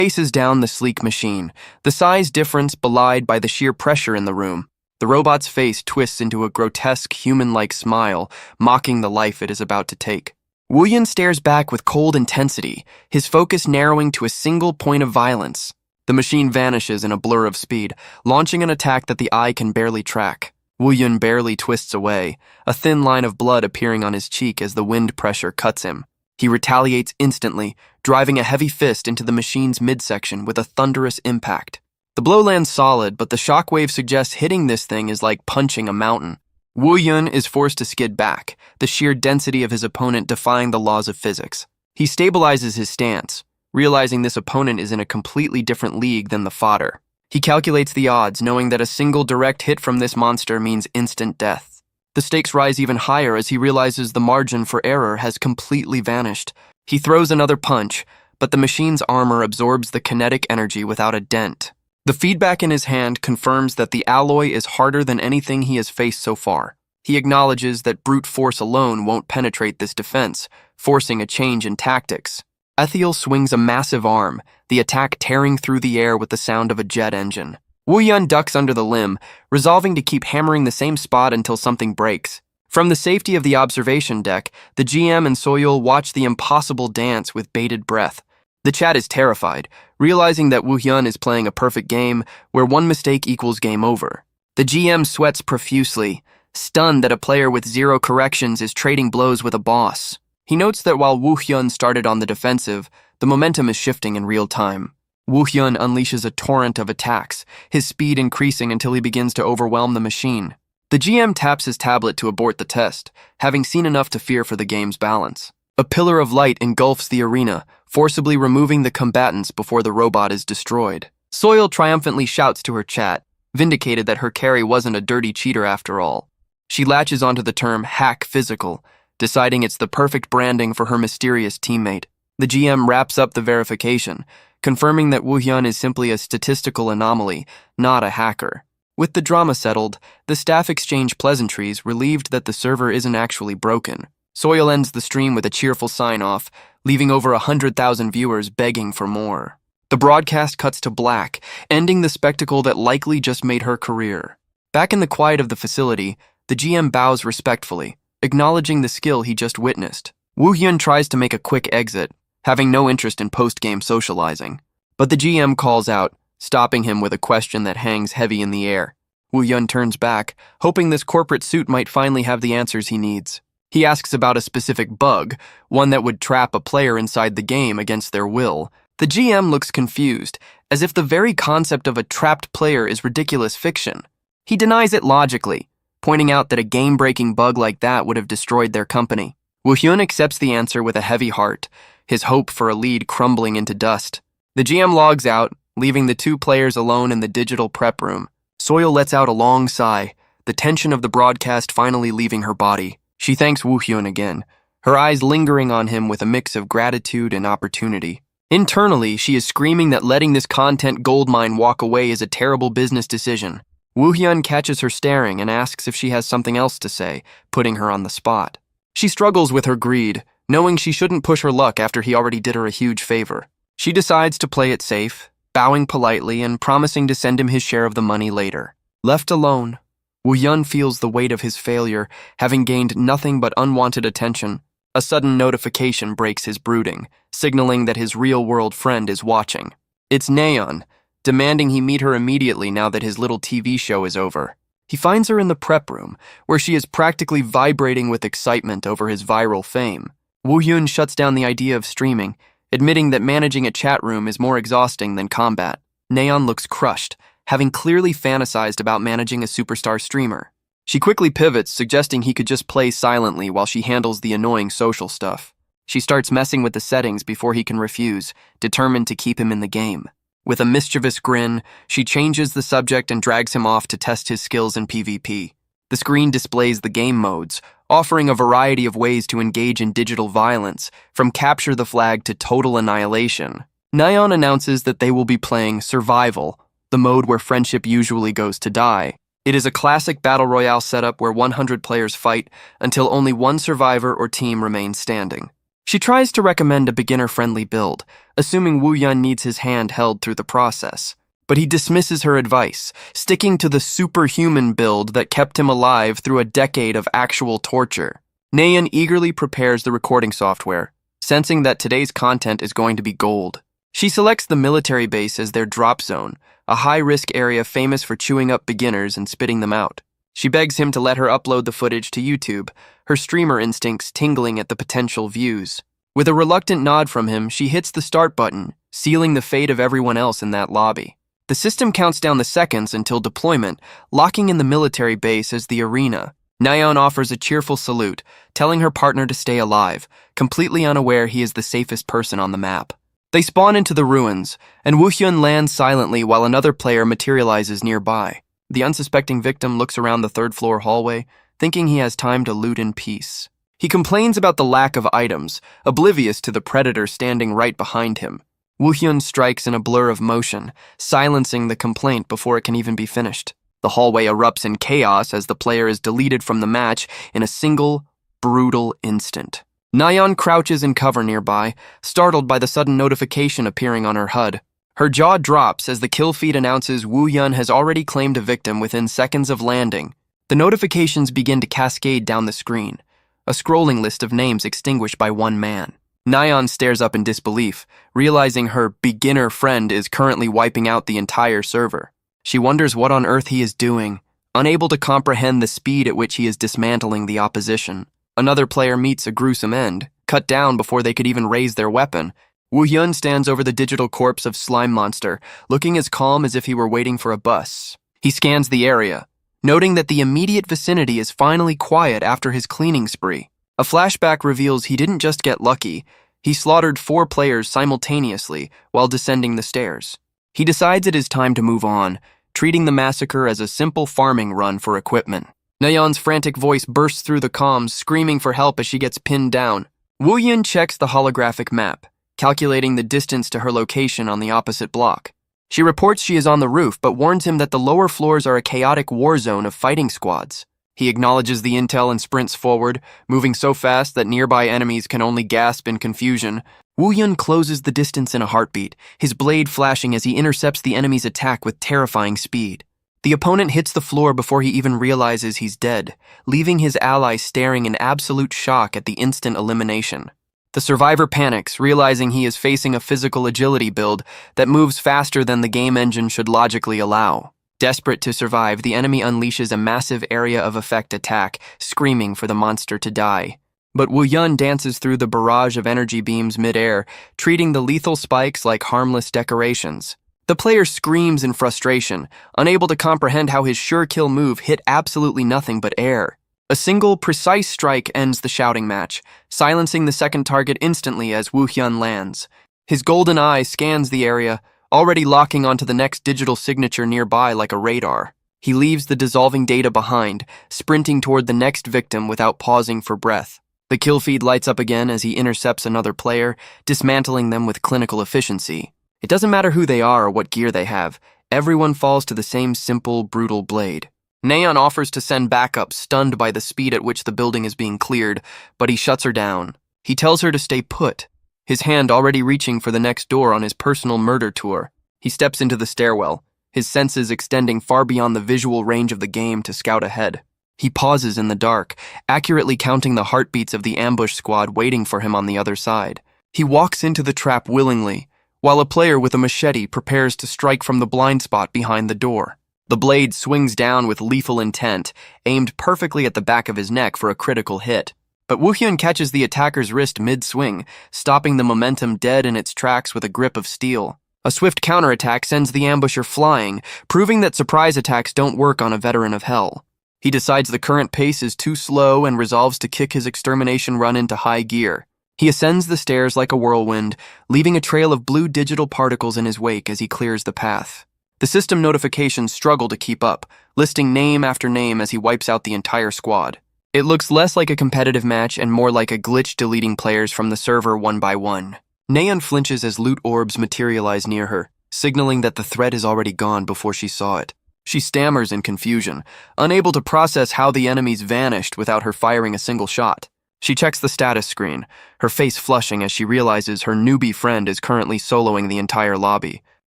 Faces down the sleek machine, the size difference belied by the sheer pressure in the room. The robot's face twists into a grotesque, human-like smile, mocking the life it is about to take. Woohyun stares back with cold intensity, his focus narrowing to a single point of violence. The machine vanishes in a blur of speed, launching an attack that the eye can barely track. Woohyun barely twists away, a thin line of blood appearing on his cheek as the wind pressure cuts him. He retaliates instantly, driving a heavy fist into the machine's midsection with a thunderous impact. The blow lands solid, but the shockwave suggests hitting this thing is like punching a mountain. Woohyun is forced to skid back, the sheer density of his opponent defying the laws of physics. He stabilizes his stance, realizing this opponent is in a completely different league than the fodder. He calculates the odds, knowing that a single direct hit from this monster means instant death. The stakes rise even higher as he realizes the margin for error has completely vanished. He throws another punch, but the machine's armor absorbs the kinetic energy without a dent. The feedback in his hand confirms that the alloy is harder than anything he has faced so far. He acknowledges that brute force alone won't penetrate this defense, forcing a change in tactics. Ethiel swings a massive arm, the attack tearing through the air with the sound of a jet engine. Woohyun ducks under the limb, resolving to keep hammering the same spot until something breaks. From the safety of the observation deck, the GM and Soyul watch the impossible dance with bated breath. The chat is terrified, realizing that Woohyun is playing a perfect game where one mistake equals game over. The GM sweats profusely, stunned that a player with zero corrections is trading blows with a boss. He notes that while Woohyun started on the defensive, the momentum is shifting in real time. Woohyun unleashes a torrent of attacks, his speed increasing until he begins to overwhelm the machine. The GM taps his tablet to abort the test, having seen enough to fear for the game's balance. A pillar of light engulfs the arena, forcibly removing the combatants before the robot is destroyed. Soyul triumphantly shouts to her chat, vindicated that her carry wasn't a dirty cheater after all. She latches onto the term hack physical, deciding it's the perfect branding for her mysterious teammate. The GM wraps up the verification, confirming that Woohyun is simply a statistical anomaly, not a hacker. With the drama settled, the staff exchange pleasantries, relieved that the server isn't actually broken. Soyul ends the stream with a cheerful sign-off, leaving over 100,000 viewers begging for more. The broadcast cuts to black, ending the spectacle that likely just made her career. Back in the quiet of the facility, the GM bows respectfully, acknowledging the skill he just witnessed. Woohyun tries to make a quick exit, having no interest in post-game socializing. But the GM calls out, stopping him with a question that hangs heavy in the air. Woohyun turns back, hoping this corporate suit might finally have the answers he needs. He asks about a specific bug, one that would trap a player inside the game against their will. The GM looks confused, as if the very concept of a trapped player is ridiculous fiction. He denies it logically, pointing out that a game-breaking bug like that would have destroyed their company. Woohyun accepts the answer with a heavy heart, his hope for a lead crumbling into dust. The GM logs out, leaving the two players alone in the digital prep room. Soyul lets out a long sigh, the tension of the broadcast finally leaving her body. She thanks Woohyun again, her eyes lingering on him with a mix of gratitude and opportunity. Internally, she is screaming that letting this content goldmine walk away is a terrible business decision. Woohyun catches her staring and asks if she has something else to say, putting her on the spot. She struggles with her greed, knowing she shouldn't push her luck after he already did her a huge favor. She decides to play it safe, bowing politely and promising to send him his share of the money later. Left alone, Woohyun feels the weight of his failure, having gained nothing but unwanted attention. A sudden notification breaks his brooding, signaling that his real-world friend is watching. It's Nayeon, demanding he meet her immediately now that his little TV show is over. He finds her in the prep room, where she is practically vibrating with excitement over his viral fame. Woohyun shuts down the idea of streaming, admitting that managing a chat room is more exhausting than combat. Nayeon looks crushed, having clearly fantasized about managing a superstar streamer. She quickly pivots, suggesting he could just play silently while she handles the annoying social stuff. She starts messing with the settings before he can refuse, determined to keep him in the game. With a mischievous grin, she changes the subject and drags him off to test his skills in PvP. The screen displays the game modes, offering a variety of ways to engage in digital violence, from capture the flag to total annihilation. Nayeon announces that they will be playing Survival, the mode where friendship usually goes to die. It is a classic battle royale setup where 100 players fight until only one survivor or team remains standing. She tries to recommend a beginner-friendly build, assuming Woohyun needs his hand held through the process. But he dismisses her advice, sticking to the superhuman build that kept him alive through a decade of actual torture. Nayeon eagerly prepares the recording software, sensing that today's content is going to be gold. She selects the military base as their drop zone, a high-risk area famous for chewing up beginners and spitting them out. She begs him to let her upload the footage to YouTube, her streamer instincts tingling at the potential views. With a reluctant nod from him, she hits the start button, sealing the fate of everyone else in that lobby. The system counts down the seconds until deployment, locking in the military base as the arena. Nayeon offers a cheerful salute, telling her partner to stay alive, completely unaware he is the safest person on the map. They spawn into the ruins, and Woohyun lands silently while another player materializes nearby. The unsuspecting victim looks around the third-floor hallway, thinking he has time to loot in peace. He complains about the lack of items, oblivious to the predator standing right behind him. Woohyun strikes in a blur of motion, silencing the complaint before it can even be finished. The hallway erupts in chaos as the player is deleted from the match in a single, brutal instant. Nayeon crouches in cover nearby, startled by the sudden notification appearing on her HUD. Her jaw drops as the kill feed announces Woohyun has already claimed a victim within seconds of landing. The notifications begin to cascade down the screen, a scrolling list of names extinguished by one man. Nayeon stares up in disbelief, realizing her beginner friend is currently wiping out the entire server. She wonders what on earth he is doing, unable to comprehend the speed at which he is dismantling the opposition. Another player meets a gruesome end, cut down before they could even raise their weapon. Woohyun stands over the digital corpse of Slime Monster, looking as calm as if he were waiting for a bus. He scans the area, noting that the immediate vicinity is finally quiet after his cleaning spree. A flashback reveals he didn't just get lucky, he slaughtered 4 players simultaneously while descending the stairs. He decides it is time to move on, treating the massacre as a simple farming run for equipment. Nayeon's frantic voice bursts through the comms, screaming for help as she gets pinned down. Woohyun checks the holographic map, calculating the distance to her location on the opposite block. She reports she is on the roof, but warns him that the lower floors are a chaotic war zone of fighting squads. He acknowledges the intel and sprints forward, moving so fast that nearby enemies can only gasp in confusion. Woohyun closes the distance in a heartbeat, his blade flashing as he intercepts the enemy's attack with terrifying speed. The opponent hits the floor before he even realizes he's dead, leaving his ally staring in absolute shock at the instant elimination. The survivor panics, realizing he is facing a physical agility build that moves faster than the game engine should logically allow. Desperate to survive, the enemy unleashes a massive area of effect attack, screaming for the monster to die. But Woohyun dances through the barrage of energy beams mid-air, treating the lethal spikes like harmless decorations. The player screams in frustration, unable to comprehend how his sure kill move hit absolutely nothing but air. A single, precise strike ends the shouting match, silencing the second target instantly as Woohyun lands. His golden eye scans the area, already locking onto the next digital signature nearby like a radar. He leaves the dissolving data behind, sprinting toward the next victim without pausing for breath. The kill feed lights up again as he intercepts another player, dismantling them with clinical efficiency. It doesn't matter who they are or what gear they have, everyone falls to the same simple, brutal blade. Nayeon offers to send backup, stunned by the speed at which the building is being cleared, but he shuts her down. He tells her to stay put, his hand already reaching for the next door on his personal murder tour. He steps into the stairwell, his senses extending far beyond the visual range of the game to scout ahead. He pauses in the dark, accurately counting the heartbeats of the ambush squad waiting for him on the other side. He walks into the trap willingly, while a player with a machete prepares to strike from the blind spot behind the door. The blade swings down with lethal intent, aimed perfectly at the back of his neck for a critical hit. But Woohyun catches the attacker's wrist mid-swing, stopping the momentum dead in its tracks with a grip of steel. A swift counterattack sends the ambusher flying, proving that surprise attacks don't work on a veteran of hell. He decides the current pace is too slow and resolves to kick his extermination run into high gear. He ascends the stairs like a whirlwind, leaving a trail of blue digital particles in his wake as he clears the path. The system notifications struggle to keep up, listing name after name as he wipes out the entire squad. It looks less like a competitive match and more like a glitch deleting players from the server one by one. Nayeon flinches as loot orbs materialize near her, signaling that the threat is already gone before she saw it. She stammers in confusion, unable to process how the enemies vanished without her firing a single shot. She checks the status screen, her face flushing as she realizes her newbie friend is currently soloing the entire lobby.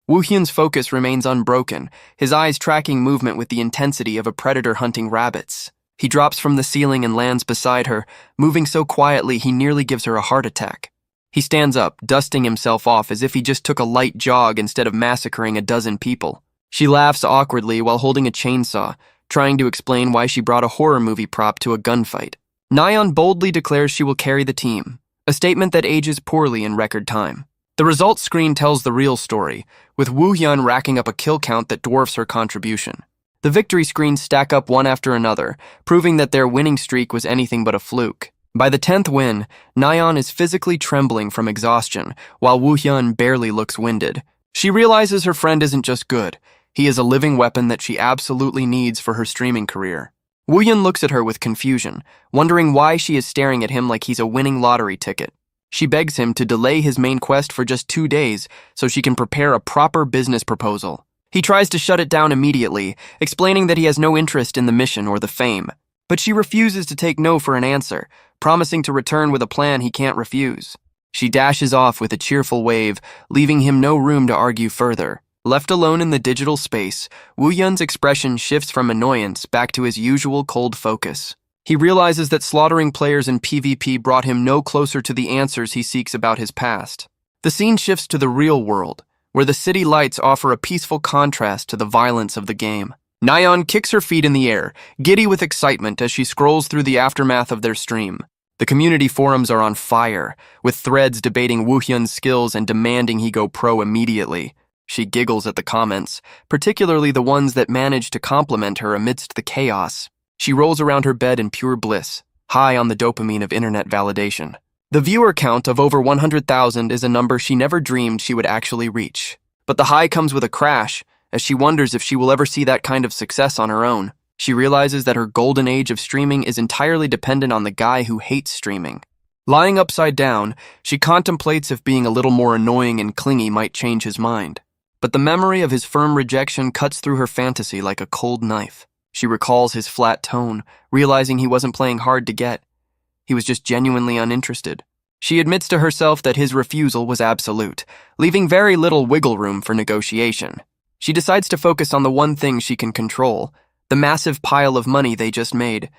Woohyun's focus remains unbroken, his eyes tracking movement with the intensity of a predator hunting rabbits. He drops from the ceiling and lands beside her, moving so quietly he nearly gives her a heart attack. He stands up, dusting himself off as if he just took a light jog instead of massacring a dozen people. She laughs awkwardly while holding a chainsaw, trying to explain why she brought a horror movie prop to a gunfight. Nayeon boldly declares she will carry the team, a statement that ages poorly in record time. The results screen tells the real story, with Woohyun racking up a kill count that dwarfs her contribution. The victory screens stack up one after another, proving that their winning streak was anything but a fluke. By the 10th win, Nayeon is physically trembling from exhaustion, while Woohyun barely looks winded. She realizes her friend isn't just good, he is a living weapon that she absolutely needs for her streaming career. Woohyun looks at her with confusion, wondering why she is staring at him like he's a winning lottery ticket. She begs him to delay his main quest for just 2 days so she can prepare a proper business proposal. He tries to shut it down immediately, explaining that he has no interest in the mission or the fame. But she refuses to take no for an answer, promising to return with a plan he can't refuse. She dashes off with a cheerful wave, leaving him no room to argue further. Left alone in the digital space, Woohyun's expression shifts from annoyance back to his usual cold focus. He realizes that slaughtering players in PvP brought him no closer to the answers he seeks about his past. The scene shifts to the real world, where the city lights offer a peaceful contrast to the violence of the game. Nayeon kicks her feet in the air, giddy with excitement as she scrolls through the aftermath of their stream. The community forums are on fire, with threads debating Woohyun's skills and demanding he go pro immediately. She giggles at the comments, particularly the ones that manage to compliment her amidst the chaos. She rolls around her bed in pure bliss, high on the dopamine of internet validation. The viewer count of over 100,000 is a number she never dreamed she would actually reach. But the high comes with a crash, as she wonders if she will ever see that kind of success on her own. She realizes that her golden age of streaming is entirely dependent on the guy who hates streaming. Lying upside down, she contemplates if being a little more annoying and clingy might change his mind. But the memory of his firm rejection cuts through her fantasy like a cold knife. She recalls his flat tone, realizing he wasn't playing hard to get. He was just genuinely uninterested. She admits to herself that his refusal was absolute, leaving very little wiggle room for negotiation. She decides to focus on the one thing she can control, the massive pile of money they just made.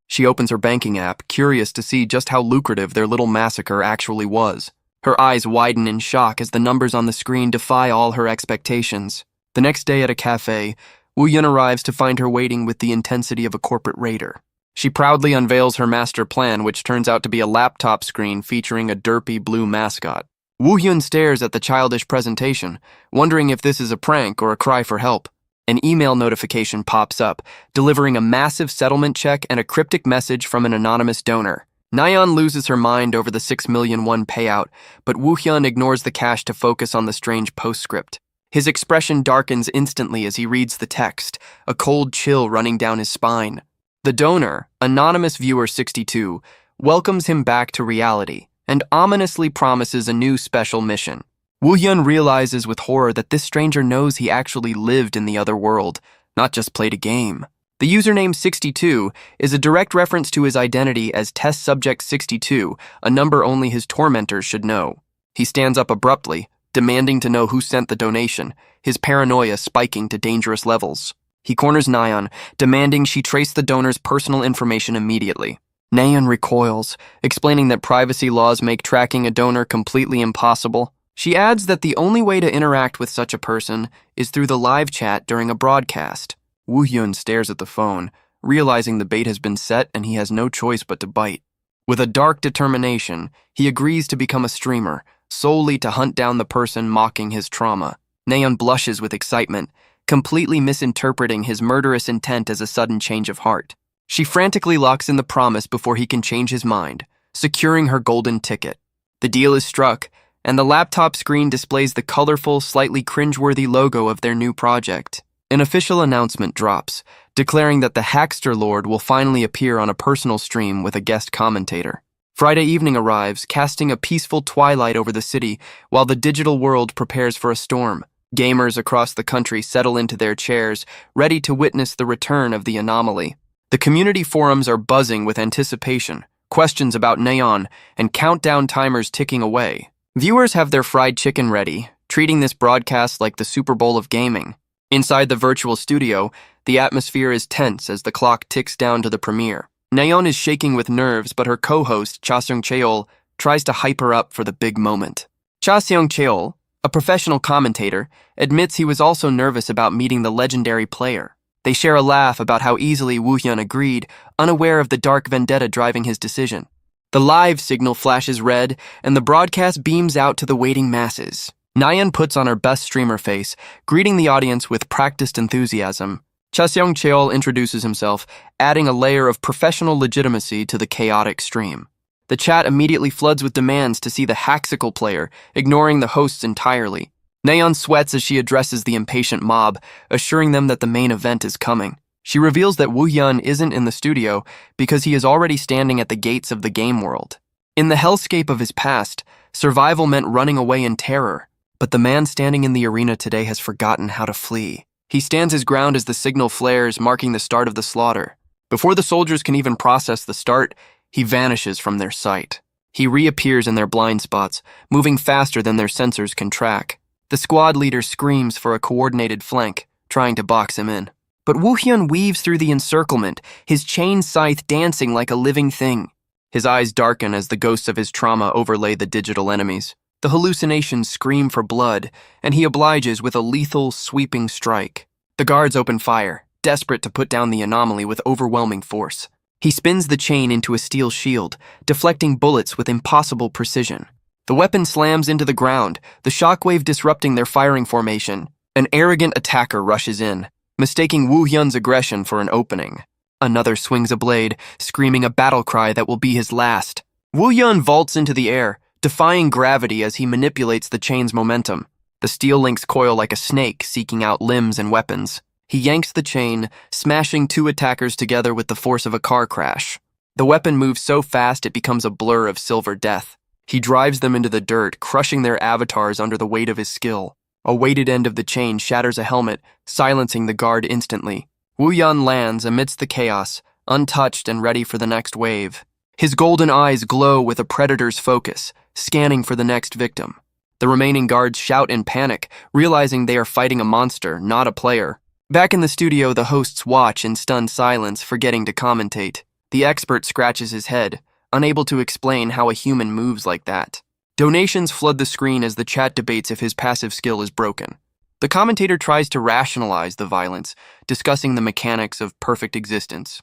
She opens her banking app, curious to see just how lucrative their little massacre actually was. Her eyes widen in shock as the numbers on the screen defy all her expectations. The next day at a cafe, Woohyun arrives to find her waiting with the intensity of a corporate raider. She proudly unveils her master plan, which turns out to be a laptop screen featuring a derpy blue mascot. Woohyun stares at the childish presentation, wondering if this is a prank or a cry for help. An email notification pops up, delivering a massive settlement check and a cryptic message from an anonymous donor. Nayeon loses her mind over the 6 million won payout, but Woohyun ignores the cash to focus on the strange postscript. His expression darkens instantly as he reads the text, a cold chill running down his spine. The donor, Anonymous Viewer 62, welcomes him back to reality and ominously promises a new special mission. Woohyun realizes with horror that this stranger knows he actually lived in the other world, not just played a game. The username 62 is a direct reference to his identity as Test Subject 62, a number only his tormentors should know. He stands up abruptly, demanding to know who sent the donation, his paranoia spiking to dangerous levels. He corners Nayeon, demanding she trace the donor's personal information immediately. Nayeon recoils, explaining that privacy laws make tracking a donor completely impossible. She adds that the only way to interact with such a person is through the live chat during a broadcast. Woohyun stares at the phone, realizing the bait has been set and he has no choice but to bite. With a dark determination, he agrees to become a streamer, solely to hunt down the person mocking his trauma. Nayeon blushes with excitement, completely misinterpreting his murderous intent as a sudden change of heart. She frantically locks in the promise before he can change his mind, securing her golden ticket. The deal is struck, and the laptop screen displays the colorful, slightly cringeworthy logo of their new project. An official announcement drops, declaring that the Hackster Lord will finally appear on a personal stream with a guest commentator. Friday evening arrives, casting a peaceful twilight over the city while the digital world prepares for a storm. Gamers across the country settle into their chairs, ready to witness the return of the anomaly. The community forums are buzzing with anticipation, questions about Neon, and countdown timers ticking away. Viewers have their fried chicken ready, treating this broadcast like the Super Bowl of gaming. Inside the virtual studio, the atmosphere is tense as the clock ticks down to the premiere. Neon is shaking with nerves, but her co-host, Cha Seung-cheol, tries to hype her up for the big moment. Cha Seung-cheol, a professional commentator, admits he was also nervous about meeting the legendary player. They share a laugh about how easily Woohyun agreed, unaware of the dark vendetta driving his decision. The live signal flashes red, and the broadcast beams out to the waiting masses. Nayeon puts on her best streamer face, greeting the audience with practiced enthusiasm. Cha Seung-cheol introduces himself, adding a layer of professional legitimacy to the chaotic stream. The chat immediately floods with demands to see the Haxical player, ignoring the hosts entirely. Nayeon sweats as she addresses the impatient mob, assuring them that the main event is coming. She reveals that Woohyun isn't in the studio because he is already standing at the gates of the game world. In the hellscape of his past, survival meant running away in terror, but the man standing in the arena today has forgotten how to flee. He stands his ground as the signal flares, marking the start of the slaughter. Before the soldiers can even process the start, he vanishes from their sight. He reappears in their blind spots, moving faster than their sensors can track. The squad leader screams for a coordinated flank, trying to box him in. But Woohyun weaves through the encirclement, his chain scythe dancing like a living thing. His eyes darken as the ghosts of his trauma overlay the digital enemies. The hallucinations scream for blood, and he obliges with a lethal, sweeping strike. The guards open fire, desperate to put down the anomaly with overwhelming force. He spins the chain into a steel shield, deflecting bullets with impossible precision. The weapon slams into the ground, the shockwave disrupting their firing formation. An arrogant attacker rushes in, mistaking Woohyun's aggression for an opening. Another swings a blade, screaming a battle cry that will be his last. Woohyun vaults into the air, defying gravity as he manipulates the chain's momentum. The steel links coil like a snake, seeking out limbs and weapons. He yanks the chain, smashing two attackers together with the force of a car crash. The weapon moves so fast it becomes a blur of silver death. He drives them into the dirt, crushing their avatars under the weight of his skill. A weighted end of the chain shatters a helmet, silencing the guard instantly. Woohyun lands amidst the chaos, untouched and ready for the next wave. His golden eyes glow with a predator's focus, scanning for the next victim. The remaining guards shout in panic, realizing they are fighting a monster, not a player. Back in the studio, the hosts watch in stunned silence, forgetting to commentate. The expert scratches his head, unable to explain how a human moves like that. Donations flood the screen as the chat debates if his passive skill is broken. The commentator tries to rationalize the violence, discussing the mechanics of perfect existence.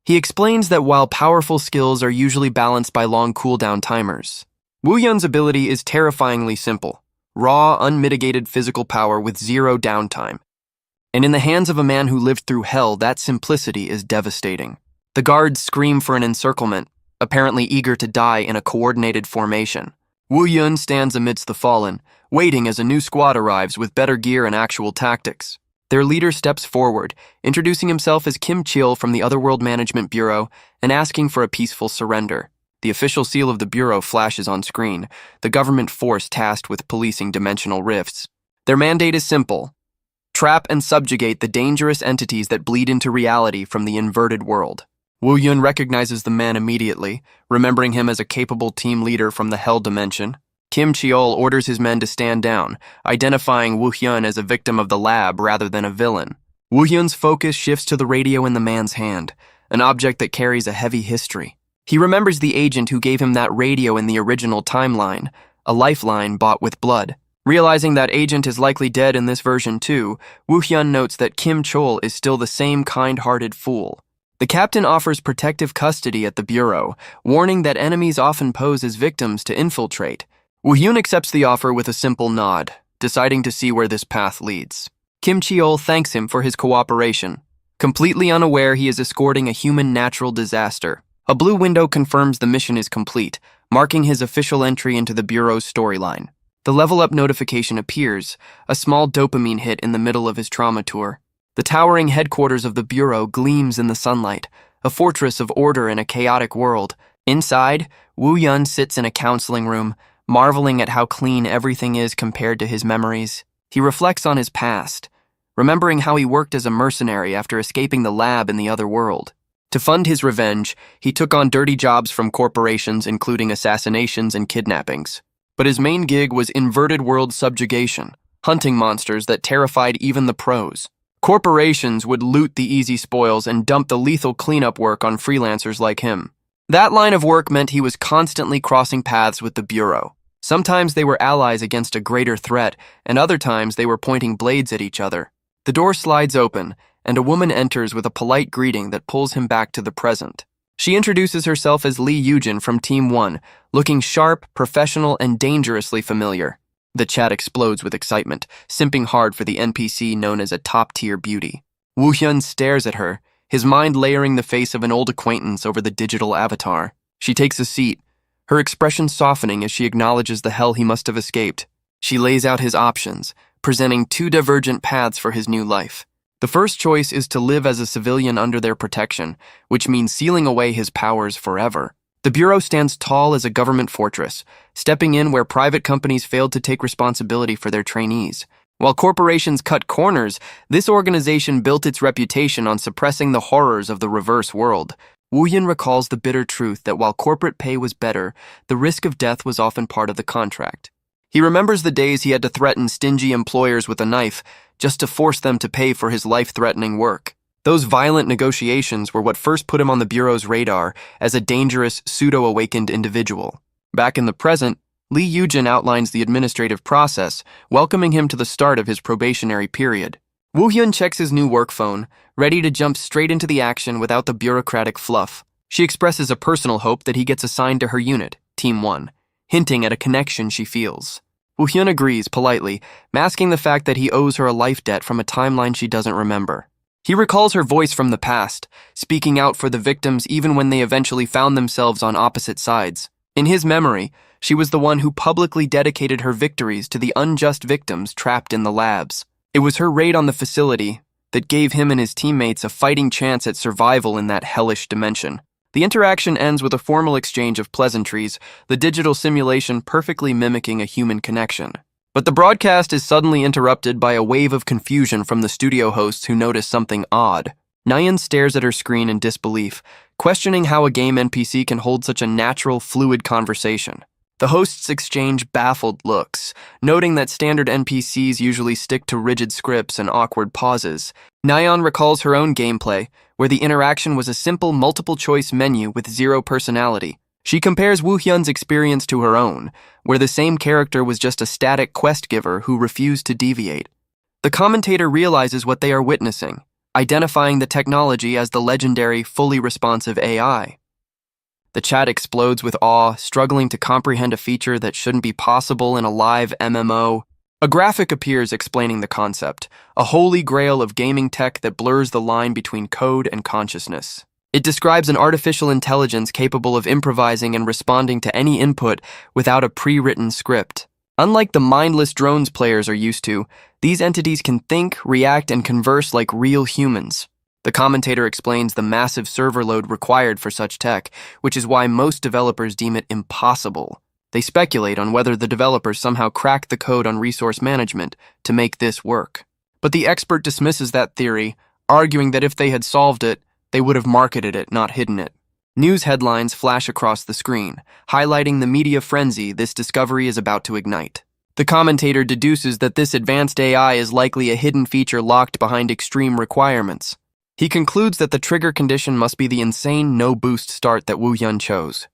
He explains that while powerful skills are usually balanced by long cooldown timers, Woohyun's ability is terrifyingly simple: raw, unmitigated physical power with zero downtime. And in the hands of a man who lived through hell, that simplicity is devastating. The guards scream for an encirclement, apparently eager to die in a coordinated formation. Woohyun stands amidst the fallen, waiting as a new squad arrives with better gear and actual tactics. Their leader steps forward, introducing himself as Kim Chil from the Otherworld Management Bureau and asking for a peaceful surrender. The official seal of the Bureau flashes on screen, the government force tasked with policing dimensional rifts. Their mandate is simple: trap and subjugate the dangerous entities that bleed into reality from the inverted world. Woohyun recognizes the man immediately, remembering him as a capable team leader from the Hell Dimension. Kim Cheol orders his men to stand down, identifying Woohyun as a victim of the lab rather than a villain. Woohyun's focus shifts to the radio in the man's hand, an object that carries a heavy history. He remembers the agent who gave him that radio in the original timeline, a lifeline bought with blood. Realizing that agent is likely dead in this version too, Woohyun notes that Kim Chol is still the same kind-hearted fool. The captain offers protective custody at the Bureau, warning that enemies often pose as victims to infiltrate. Woohyun accepts the offer with a simple nod, deciding to see where this path leads. Kim Cheol thanks him for his cooperation, completely unaware he is escorting a human natural disaster. A blue window confirms the mission is complete, marking his official entry into the Bureau's storyline. The level-up notification appears, a small dopamine hit in the middle of his trauma tour. The towering headquarters of the Bureau gleams in the sunlight, a fortress of order in a chaotic world. Inside, Woohyun sits in a counseling room, marveling at how clean everything is compared to his memories. He reflects on his past, remembering how he worked as a mercenary after escaping the lab in the other world. To fund his revenge, he took on dirty jobs from corporations, including assassinations and kidnappings. But his main gig was inverted world subjugation, hunting monsters that terrified even the pros. Corporations would loot the easy spoils and dump the lethal cleanup work on freelancers like him. That line of work meant he was constantly crossing paths with the Bureau. Sometimes they were allies against a greater threat, and other times they were pointing blades at each other. The door slides open, and a woman enters with a polite greeting that pulls him back to the present. She introduces herself as Lee Yujin from Team 1, looking sharp, professional, and dangerously familiar. The chat explodes with excitement, simping hard for the NPC known as a top-tier beauty. Woohyun stares at her, his mind layering the face of an old acquaintance over the digital avatar. She takes a seat, her expression softening as she acknowledges the hell he must have escaped. She lays out his options, presenting two divergent paths for his new life. The first choice is to live as a civilian under their protection, which means sealing away his powers forever. The Bureau stands tall as a government fortress, stepping in where private companies failed to take responsibility for their trainees. While corporations cut corners, this organization built its reputation on suppressing the horrors of the reverse world. Woohyun recalls the bitter truth that while corporate pay was better, the risk of death was often part of the contract. He remembers the days he had to threaten stingy employers with a knife just to force them to pay for his life-threatening work. Those violent negotiations were what first put him on the Bureau's radar as a dangerous, pseudo-awakened individual. Back in the present, Lee Yujin outlines the administrative process, welcoming him to the start of his probationary period. Woohyun checks his new work phone, ready to jump straight into the action without the bureaucratic fluff. She expresses a personal hope that he gets assigned to her unit, Team 1, hinting at a connection she feels. Woohyun agrees politely, masking the fact that he owes her a life debt from a timeline she doesn't remember. He recalls her voice from the past, speaking out for the victims even when they eventually found themselves on opposite sides. In his memory, she was the one who publicly dedicated her victories to the unjust victims trapped in the labs. It was her raid on the facility that gave him and his teammates a fighting chance at survival in that hellish dimension. The interaction ends with a formal exchange of pleasantries, the digital simulation perfectly mimicking a human connection. But the broadcast is suddenly interrupted by a wave of confusion from the studio hosts who notice something odd. Nayeon stares at her screen in disbelief, questioning how a game NPC can hold such a natural, fluid conversation. The hosts exchange baffled looks, noting that standard NPCs usually stick to rigid scripts and awkward pauses. Nayeon recalls her own gameplay, where the interaction was a simple multiple-choice menu with zero personality. She compares Woohyun's experience to her own, where the same character was just a static quest giver who refused to deviate. The commentator realizes what they are witnessing, identifying the technology as the legendary, fully responsive AI. The chat explodes with awe, struggling to comprehend a feature that shouldn't be possible in a live MMO. A graphic appears explaining the concept, a holy grail of gaming tech that blurs the line between code and consciousness. It describes an artificial intelligence capable of improvising and responding to any input without a pre-written script. Unlike the mindless drones players are used to, these entities can think, react, and converse like real humans. The commentator explains the massive server load required for such tech, which is why most developers deem it impossible. They speculate on whether the developers somehow cracked the code on resource management to make this work. But the expert dismisses that theory, arguing that if they had solved it, they would have marketed it, not hidden it. News headlines flash across the screen, highlighting the media frenzy this discovery is about to ignite. The commentator deduces that this advanced AI is likely a hidden feature locked behind extreme requirements. He concludes that the trigger condition must be the insane no-boost start that Woohyun chose.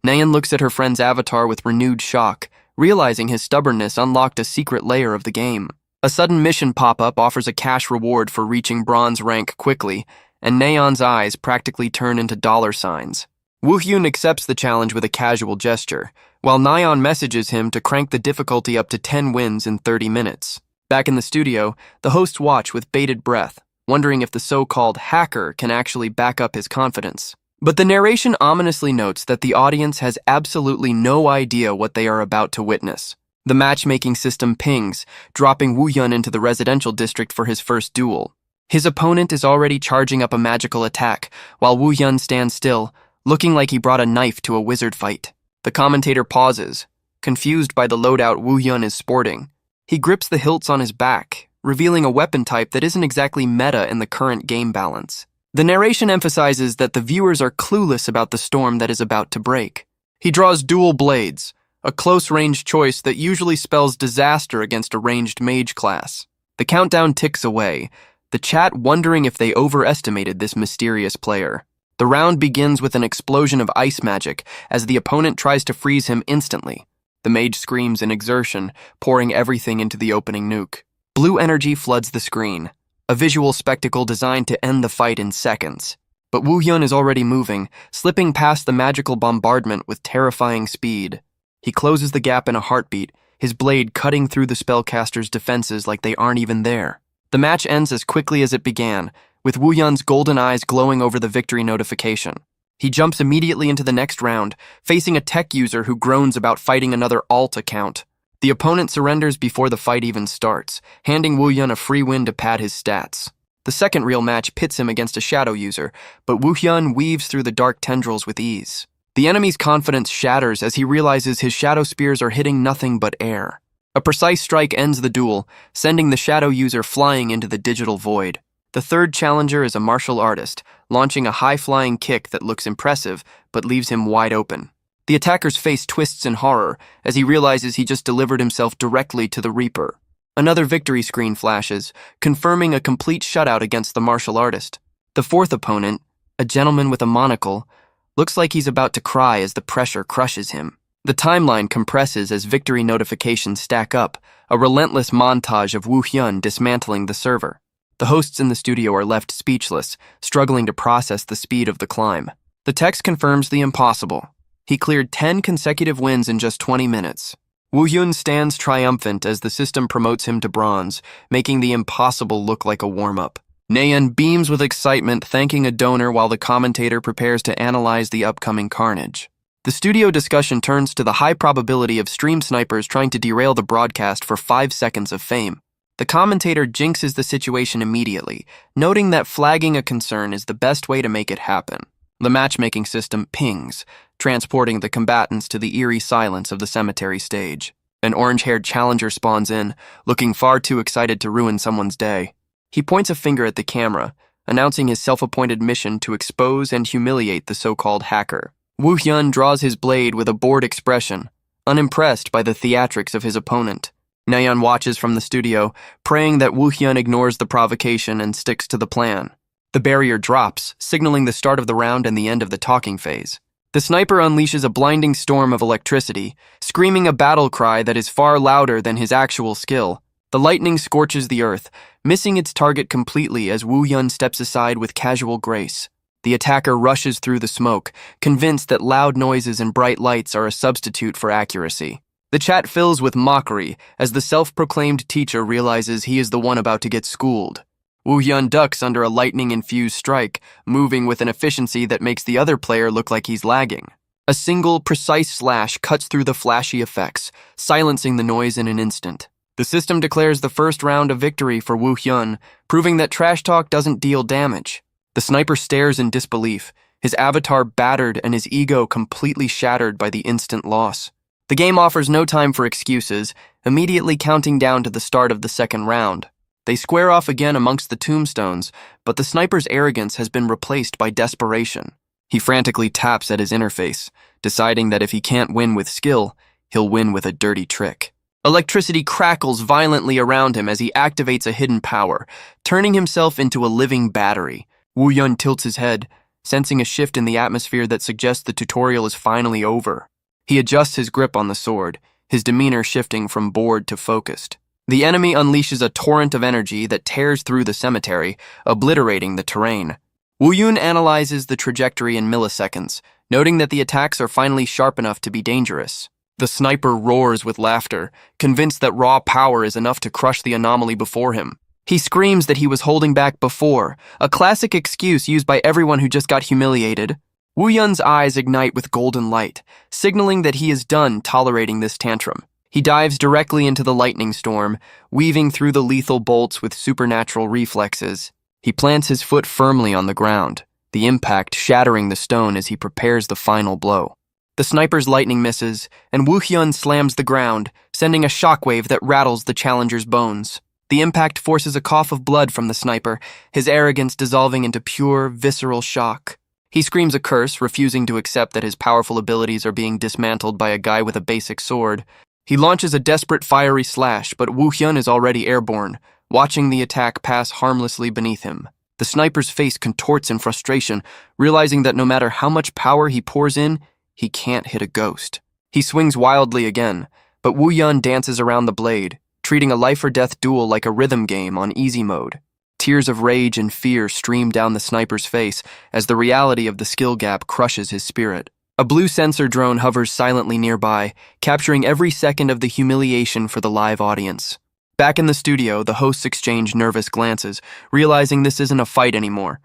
Nayeon looks at her friend's avatar with renewed shock, realizing his stubbornness unlocked a secret layer of the game. A sudden mission pop-up offers a cash reward for reaching bronze rank quickly, and Nayeon's eyes practically turn into dollar signs. Woohyun accepts the challenge with a casual gesture, while Nayeon messages him to crank the difficulty up to 10 wins in 30 minutes. Back in the studio, the hosts watch with bated breath, wondering if the so-called hacker can actually back up his confidence. But the narration ominously notes that the audience has absolutely no idea what they are about to witness. The matchmaking system pings, dropping Woohyun into the residential district for his first duel. His opponent is already charging up a magical attack, while Woohyun stands still, looking like he brought a knife to a wizard fight. The commentator pauses, confused by the loadout Woohyun is sporting. He grips the hilts on his back, revealing a weapon type that isn't exactly meta in the current game balance. The narration emphasizes that the viewers are clueless about the storm that is about to break. He draws dual blades, a close-range choice that usually spells disaster against a ranged mage class. The countdown ticks away, the chat wondering if they overestimated this mysterious player. The round begins with an explosion of ice magic as the opponent tries to freeze him instantly. The mage screams in exertion, pouring everything into the opening nuke. Blue energy floods the screen, a visual spectacle designed to end the fight in seconds. But Woohyun is already moving, slipping past the magical bombardment with terrifying speed. He closes the gap in a heartbeat, his blade cutting through the spellcaster's defenses like they aren't even there. The match ends as quickly as it began, with Woohyun's golden eyes glowing over the victory notification. He jumps immediately into the next round, facing a tech user who groans about fighting another alt account. The opponent surrenders before the fight even starts, handing Woohyun a free win to pad his stats. The second real match pits him against a shadow user, but Woohyun weaves through the dark tendrils with ease. The enemy's confidence shatters as he realizes his shadow spears are hitting nothing but air. A precise strike ends the duel, sending the shadow user flying into the digital void. The third challenger is a martial artist, launching a high-flying kick that looks impressive, but leaves him wide open. The attacker's face twists in horror as he realizes he just delivered himself directly to the Reaper. Another victory screen flashes, confirming a complete shutout against the martial artist. The fourth opponent, a gentleman with a monocle, looks like he's about to cry as the pressure crushes him. The timeline compresses as victory notifications stack up, a relentless montage of Woohyun dismantling the server. The hosts in the studio are left speechless, struggling to process the speed of the climb. The text confirms the impossible. He cleared 10 consecutive wins in just 20 minutes. Woohyun stands triumphant as the system promotes him to bronze, making the impossible look like a warm-up. Nayeon beams with excitement, thanking a donor while the commentator prepares to analyze the upcoming carnage. The studio discussion turns to the high probability of stream snipers trying to derail the broadcast for 5 seconds of fame. The commentator jinxes the situation immediately, noting that flagging a concern is the best way to make it happen. The matchmaking system pings, transporting the combatants to the eerie silence of the cemetery stage. An orange-haired challenger spawns in, looking far too excited to ruin someone's day. He points a finger at the camera, announcing his self-appointed mission to expose and humiliate the so-called hacker. Woohyun draws his blade with a bored expression, unimpressed by the theatrics of his opponent. Nayeon watches from the studio, praying that Woohyun ignores the provocation and sticks to the plan. The barrier drops, signaling the start of the round and the end of the talking phase. The sniper unleashes a blinding storm of electricity, screaming a battle cry that is far louder than his actual skill. The lightning scorches the earth, missing its target completely as Woohyun steps aside with casual grace. The attacker rushes through the smoke, convinced that loud noises and bright lights are a substitute for accuracy. The chat fills with mockery as the self-proclaimed teacher realizes he is the one about to get schooled. Woohyun ducks under a lightning-infused strike, moving with an efficiency that makes the other player look like he's lagging. A single, precise slash cuts through the flashy effects, silencing the noise in an instant. The system declares the first round a victory for Woohyun, proving that trash talk doesn't deal damage. The sniper stares in disbelief, his avatar battered and his ego completely shattered by the instant loss. The game offers no time for excuses, immediately counting down to the start of the second round. They square off again amongst the tombstones, but the sniper's arrogance has been replaced by desperation. He frantically taps at his interface, deciding that if he can't win with skill, he'll win with a dirty trick. Electricity crackles violently around him as he activates a hidden power, turning himself into a living battery. Woohyun tilts his head, sensing a shift in the atmosphere that suggests the tutorial is finally over. He adjusts his grip on the sword, his demeanor shifting from bored to focused. The enemy unleashes a torrent of energy that tears through the cemetery, obliterating the terrain. Woohyun analyzes the trajectory in milliseconds, noting that the attacks are finally sharp enough to be dangerous. The sniper roars with laughter, convinced that raw power is enough to crush the anomaly before him. He screams that he was holding back before, a classic excuse used by everyone who just got humiliated. Woohyun's eyes ignite with golden light, signaling that he is done tolerating this tantrum. He dives directly into the lightning storm, weaving through the lethal bolts with supernatural reflexes. He plants his foot firmly on the ground, the impact shattering the stone as he prepares the final blow. The sniper's lightning misses, and Woohyun slams the ground, sending a shockwave that rattles the challenger's bones. The impact forces a cough of blood from the sniper, his arrogance dissolving into pure, visceral shock. He screams a curse, refusing to accept that his powerful abilities are being dismantled by a guy with a basic sword. He launches a desperate fiery slash, but Woohyun is already airborne, watching the attack pass harmlessly beneath him. The sniper's face contorts in frustration, realizing that no matter how much power he pours in, he can't hit a ghost. He swings wildly again, but Woohyun dances around the blade, treating a life-or-death duel like a rhythm game on easy mode. Tears of rage and fear stream down the sniper's face as the reality of the skill gap crushes his spirit. A blue sensor drone hovers silently nearby, capturing every second of the humiliation for the live audience. Back in the studio, the hosts exchange nervous glances, realizing this isn't a fight anymore.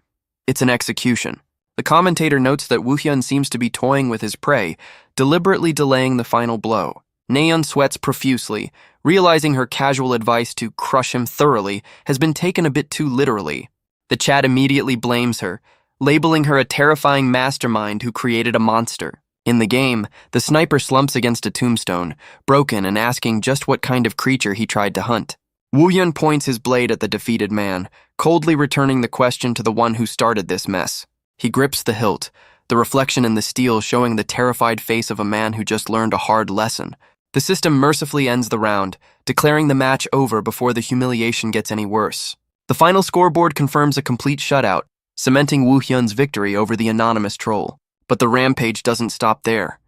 It's an execution. The commentator notes that Woohyun seems to be toying with his prey, deliberately delaying the final blow. Nayeon sweats profusely, realizing her casual advice to crush him thoroughly has been taken a bit too literally. The chat immediately blames her, labeling her a terrifying mastermind who created a monster. In the game, the sniper slumps against a tombstone, broken and asking just what kind of creature he tried to hunt. Woohyun points his blade at the defeated man, coldly returning the question to the one who started this mess. He grips the hilt, the reflection in the steel showing the terrified face of a man who just learned a hard lesson. The system mercifully ends the round, declaring the match over before the humiliation gets any worse. The final scoreboard confirms a complete shutout, cementing Woohyun's victory over the anonymous troll. But the rampage doesn't stop there.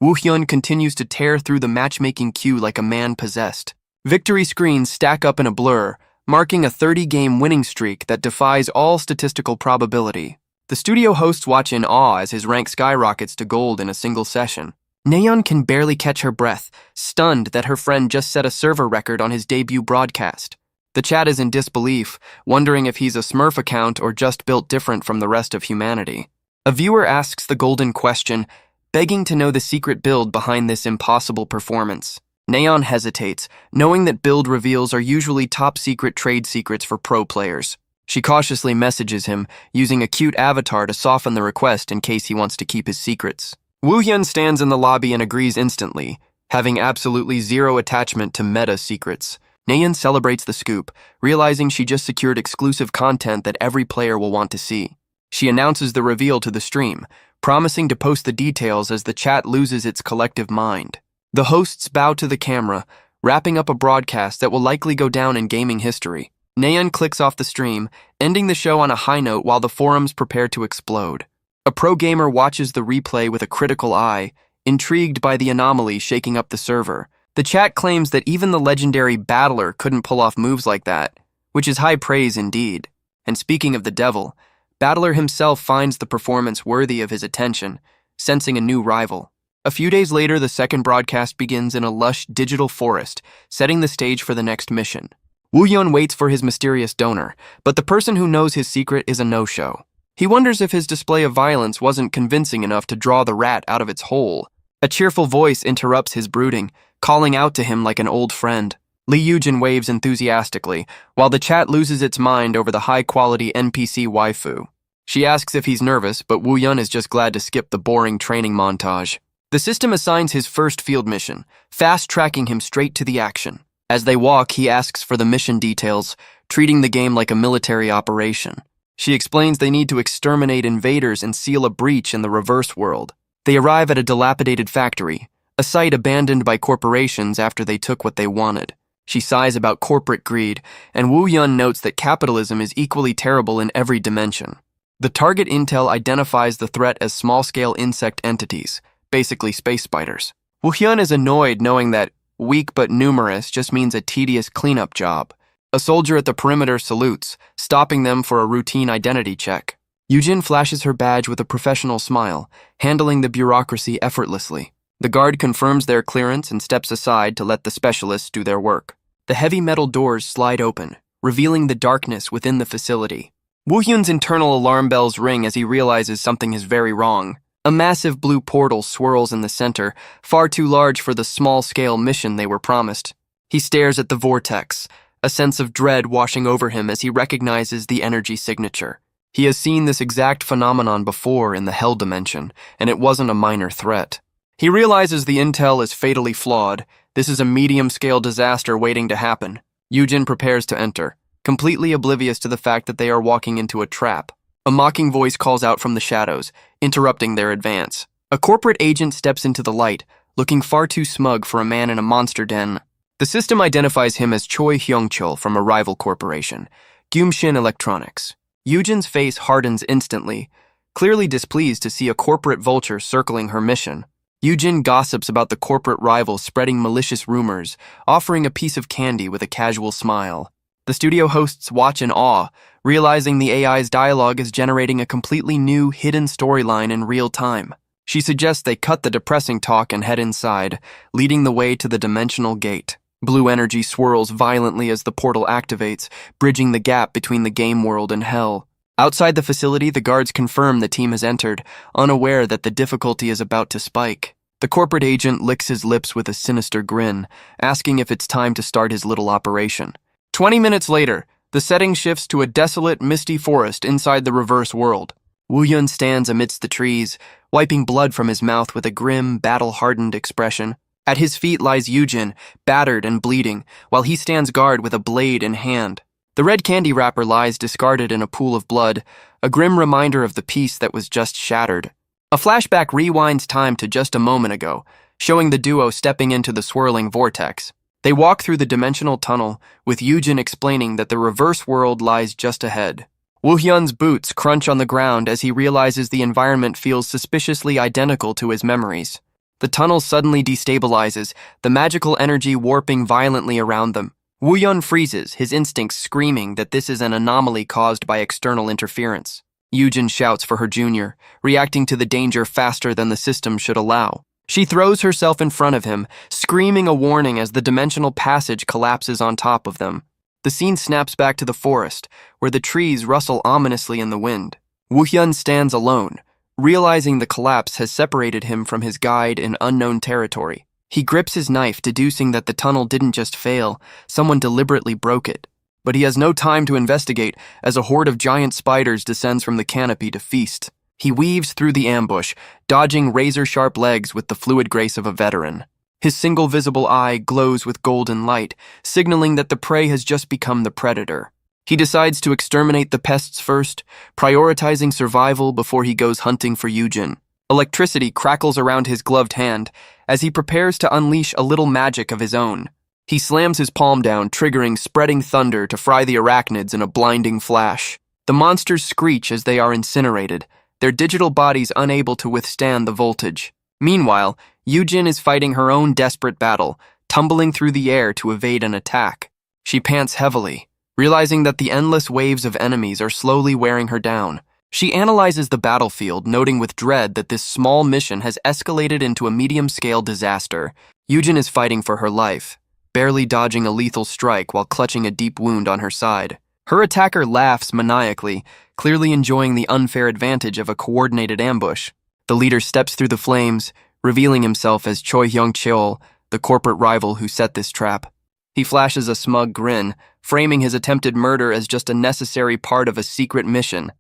Woohyun continues to tear through the matchmaking queue like a man possessed. Victory screens stack up in a blur, marking a 30-game winning streak that defies all statistical probability. The studio hosts watch in awe as his rank skyrockets to gold in a single session. Nayeon can barely catch her breath, stunned that her friend just set a server record on his debut broadcast. The chat is in disbelief, wondering if he's a Smurf account or just built different from the rest of humanity. A viewer asks the golden question, begging to know the secret build behind this impossible performance. Nayeon hesitates, knowing that build reveals are usually top-secret trade secrets for pro players. She cautiously messages him, using a cute avatar to soften the request in case he wants to keep his secrets. Woohyun stands in the lobby and agrees instantly, having absolutely zero attachment to meta secrets. Nayeon celebrates the scoop, realizing she just secured exclusive content that every player will want to see. She announces the reveal to the stream, promising to post the details as the chat loses its collective mind. The hosts bow to the camera, wrapping up a broadcast that will likely go down in gaming history. Nayeon clicks off the stream, ending the show on a high note while the forums prepare to explode. A pro gamer watches the replay with a critical eye, intrigued by the anomaly shaking up the server. The chat claims that even the legendary Battler couldn't pull off moves like that, which is high praise indeed. And speaking of the devil, Battler himself finds the performance worthy of his attention, sensing a new rival. A few days later, the second broadcast begins in a lush digital forest, setting the stage for the next mission. Woohyun waits for his mysterious donor, but the person who knows his secret is a no-show. He wonders if his display of violence wasn't convincing enough to draw the rat out of its hole. A cheerful voice interrupts his brooding, calling out to him like an old friend. Lee Yujin waves enthusiastically, while the chat loses its mind over the high-quality NPC waifu. She asks if he's nervous, but Woohyun is just glad to skip the boring training montage. The system assigns his first field mission, fast-tracking him straight to the action. As they walk, he asks for the mission details, treating the game like a military operation. She explains they need to exterminate invaders and seal a breach in the reverse world. They arrive at a dilapidated factory, a site abandoned by corporations after they took what they wanted. She sighs about corporate greed, and Woohyun notes that capitalism is equally terrible in every dimension. The target intel identifies the threat as small-scale insect entities, basically space spiders. Woohyun is annoyed knowing that weak but numerous just means a tedious cleanup job. A soldier at the perimeter salutes, stopping them for a routine identity check. Yujin flashes her badge with a professional smile, handling the bureaucracy effortlessly. The guard confirms their clearance and steps aside to let the specialists do their work. The heavy metal doors slide open, revealing the darkness within the facility. Woohyun's internal alarm bells ring as he realizes something is very wrong. A massive blue portal swirls in the center, far too large for the small-scale mission they were promised. He stares at the vortex, a sense of dread washing over him as he recognizes the energy signature. He has seen this exact phenomenon before in the Hell dimension, and it wasn't a minor threat. He realizes the intel is fatally flawed. This is a medium-scale disaster waiting to happen. Yujin prepares to enter, completely oblivious to the fact that they are walking into a trap. A mocking voice calls out from the shadows, interrupting their advance. A corporate agent steps into the light, looking far too smug for a man in a monster den. The system identifies him as Choi Hyung-chul from a rival corporation, Gyumshin Electronics. Yujin's face hardens instantly, clearly displeased to see a corporate vulture circling her mission. Yujin gossips about the corporate rival spreading malicious rumors, offering a piece of candy with a casual smile. The studio hosts watch in awe, realizing the AI's dialogue is generating a completely new, hidden storyline in real time. She suggests they cut the depressing talk and head inside, leading the way to the dimensional gate. Blue energy swirls violently as the portal activates, bridging the gap between the game world and hell. Outside the facility, the guards confirm the team has entered, unaware that the difficulty is about to spike. The corporate agent licks his lips with a sinister grin, asking if it's time to start his little operation. 20 minutes later, the setting shifts to a desolate, misty forest inside the reverse world. Woohyun stands amidst the trees, wiping blood from his mouth with a grim, battle-hardened expression. At his feet lies Yujin, battered and bleeding, while he stands guard with a blade in hand. The red candy wrapper lies discarded in a pool of blood, a grim reminder of the peace that was just shattered. A flashback rewinds time to just a moment ago, showing the duo stepping into the swirling vortex. They walk through the dimensional tunnel, with Yujin explaining that the reverse world lies just ahead. Woohyun's boots crunch on the ground as he realizes the environment feels suspiciously identical to his memories. The tunnel suddenly destabilizes, the magical energy warping violently around them. Woohyun freezes, his instincts screaming that this is an anomaly caused by external interference. Yujin shouts for her junior, reacting to the danger faster than the system should allow. She throws herself in front of him, screaming a warning as the dimensional passage collapses on top of them. The scene snaps back to the forest, where the trees rustle ominously in the wind. Woohyun stands alone, realizing the collapse has separated him from his guide in unknown territory. He grips his knife, deducing that the tunnel didn't just fail, someone deliberately broke it. But he has no time to investigate as a horde of giant spiders descends from the canopy to feast. He weaves through the ambush, dodging razor-sharp legs with the fluid grace of a veteran. His single visible eye glows with golden light, signaling that the prey has just become the predator. He decides to exterminate the pests first, prioritizing survival before he goes hunting for Yujin. Electricity crackles around his gloved hand as he prepares to unleash a little magic of his own. He slams his palm down, triggering spreading thunder to fry the arachnids in a blinding flash. The monsters screech as they are incinerated, their digital bodies unable to withstand the voltage. Meanwhile, Yujin is fighting her own desperate battle, tumbling through the air to evade an attack. She pants heavily, realizing that the endless waves of enemies are slowly wearing her down. She analyzes the battlefield, noting with dread that this small mission has escalated into a medium-scale disaster. Yujin is fighting for her life, barely dodging a lethal strike while clutching a deep wound on her side. Her attacker laughs maniacally, clearly enjoying the unfair advantage of a coordinated ambush. The leader steps through the flames, revealing himself as Choi Hyung-chul, the corporate rival who set this trap. He flashes a smug grin, framing his attempted murder as just a necessary part of a secret mission.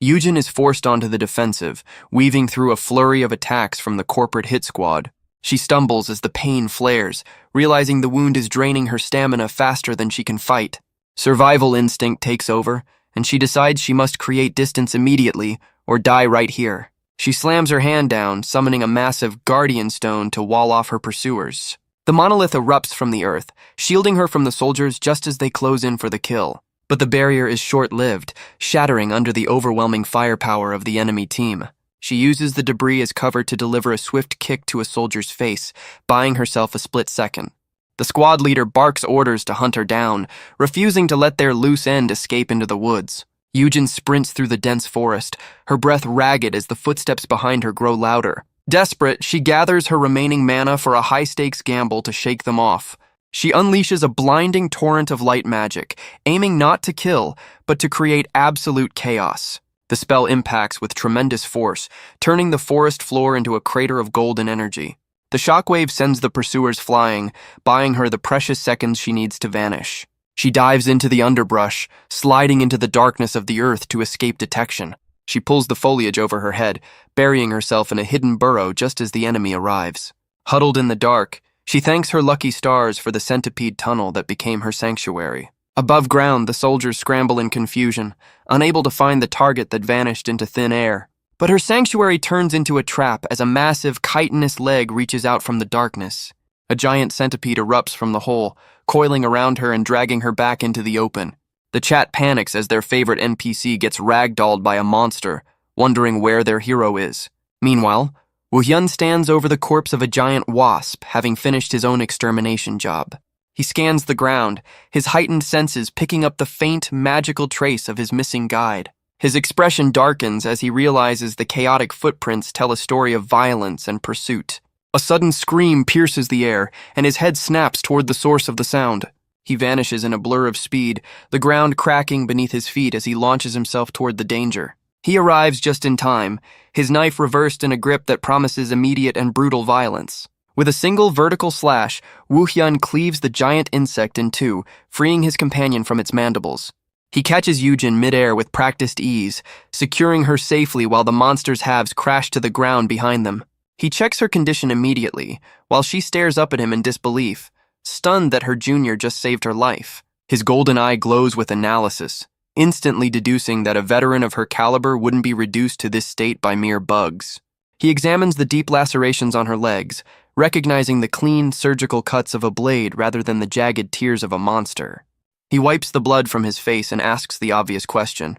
Yujin is forced onto the defensive, weaving through a flurry of attacks from the corporate hit squad. She stumbles as the pain flares, realizing the wound is draining her stamina faster than she can fight. Survival instinct takes over, and she decides she must create distance immediately or die right here. She slams her hand down, summoning a massive guardian stone to wall off her pursuers. The monolith erupts from the earth, shielding her from the soldiers just as they close in for the kill. But the barrier is short-lived, shattering under the overwhelming firepower of the enemy team. She uses the debris as cover to deliver a swift kick to a soldier's face, buying herself a split second. The squad leader barks orders to hunt her down, refusing to let their loose end escape into the woods. Yujin sprints through the dense forest, her breath ragged as the footsteps behind her grow louder. Desperate, she gathers her remaining mana for a high-stakes gamble to shake them off. She unleashes a blinding torrent of light magic, aiming not to kill, but to create absolute chaos. The spell impacts with tremendous force, turning the forest floor into a crater of golden energy. The shockwave sends the pursuers flying, buying her the precious seconds she needs to vanish. She dives into the underbrush, sliding into the darkness of the earth to escape detection. She pulls the foliage over her head, burying herself in a hidden burrow just as the enemy arrives. Huddled in the dark, She thanks her lucky stars for the centipede tunnel that became her sanctuary. Above ground, the soldiers scramble in confusion, unable to find the target that vanished into thin air. But her sanctuary turns into a trap as a massive, chitinous leg reaches out from the darkness. A giant centipede erupts from the hole, coiling around her and dragging her back into the open. The chat panics as their favorite NPC gets ragdolled by a monster, wondering where their hero is. Meanwhile, Woohyun stands over the corpse of a giant wasp, having finished his own extermination job. He scans the ground, his heightened senses picking up the faint, magical trace of his missing guide. His expression darkens as he realizes the chaotic footprints tell a story of violence and pursuit. A sudden scream pierces the air, and his head snaps toward the source of the sound. He vanishes in a blur of speed, the ground cracking beneath his feet as he launches himself toward the danger. He arrives just in time, his knife reversed in a grip that promises immediate and brutal violence. With a single vertical slash, Woohyun cleaves the giant insect in two, freeing his companion from its mandibles. He catches Yujin midair with practiced ease, securing her safely while the monster's halves crash to the ground behind them. He checks her condition immediately, while she stares up at him in disbelief, stunned that her junior just saved her life. His golden eye glows with analysis, instantly deducing that a veteran of her caliber wouldn't be reduced to this state by mere bugs. He examines the deep lacerations on her legs, recognizing the clean, surgical cuts of a blade rather than the jagged tears of a monster. He wipes the blood from his face and asks the obvious question.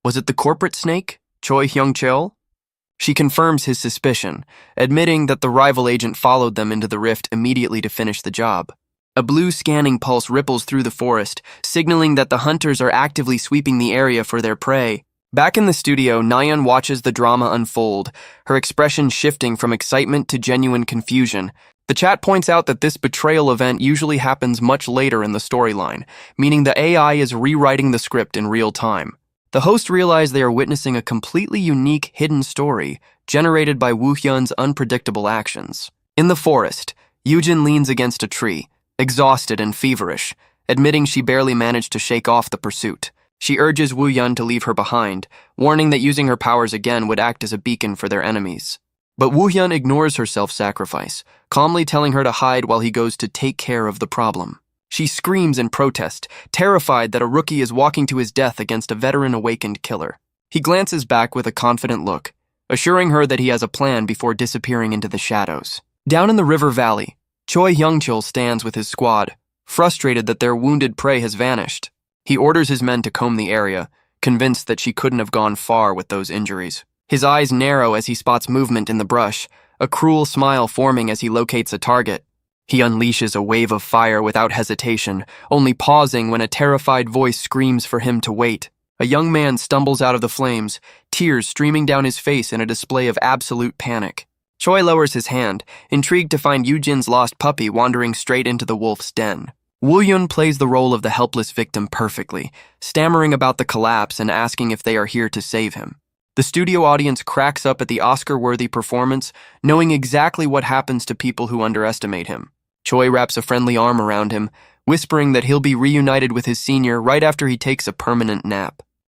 Was it the corporate snake, Choi Hyung-cheol? She confirms his suspicion, admitting that the rival agent followed them into the rift immediately to finish the job. A blue scanning pulse ripples through the forest, signaling that the hunters are actively sweeping the area for their prey. Back in the studio, Nayeon watches the drama unfold, her expression shifting from excitement to genuine confusion. The chat points out that this betrayal event usually happens much later in the storyline, meaning the AI is rewriting the script in real time. The hosts realize they are witnessing a completely unique hidden story generated by Woohyun's unpredictable actions. In the forest, Yujin leans against a tree, exhausted and feverish, admitting she barely managed to shake off the pursuit. She urges Woohyun to leave her behind, warning that using her powers again would act as a beacon for their enemies. But Woohyun ignores her self-sacrifice, calmly telling her to hide while he goes to take care of the problem. She screams in protest, terrified that a rookie is walking to his death against a veteran-awakened killer. He glances back with a confident look, assuring her that he has a plan before disappearing into the shadows. Down in the river valley, Choi Hyung-cheol stands with his squad, frustrated that their wounded prey has vanished. He orders his men to comb the area, convinced that she couldn't have gone far with those injuries. His eyes narrow as he spots movement in the brush, a cruel smile forming as he locates a target. He unleashes a wave of fire without hesitation, only pausing when a terrified voice screams for him to wait. A young man stumbles out of the flames, tears streaming down his face in a display of absolute panic. Choi lowers his hand, intrigued to find Yujin's lost puppy wandering straight into the wolf's den. Woohyun plays the role of the helpless victim perfectly, stammering about the collapse and asking if they are here to save him. The studio audience cracks up at the Oscar-worthy performance, knowing exactly what happens to people who underestimate him. Choi wraps a friendly arm around him, whispering that he'll be reunited with his senior right after he takes a permanent nap.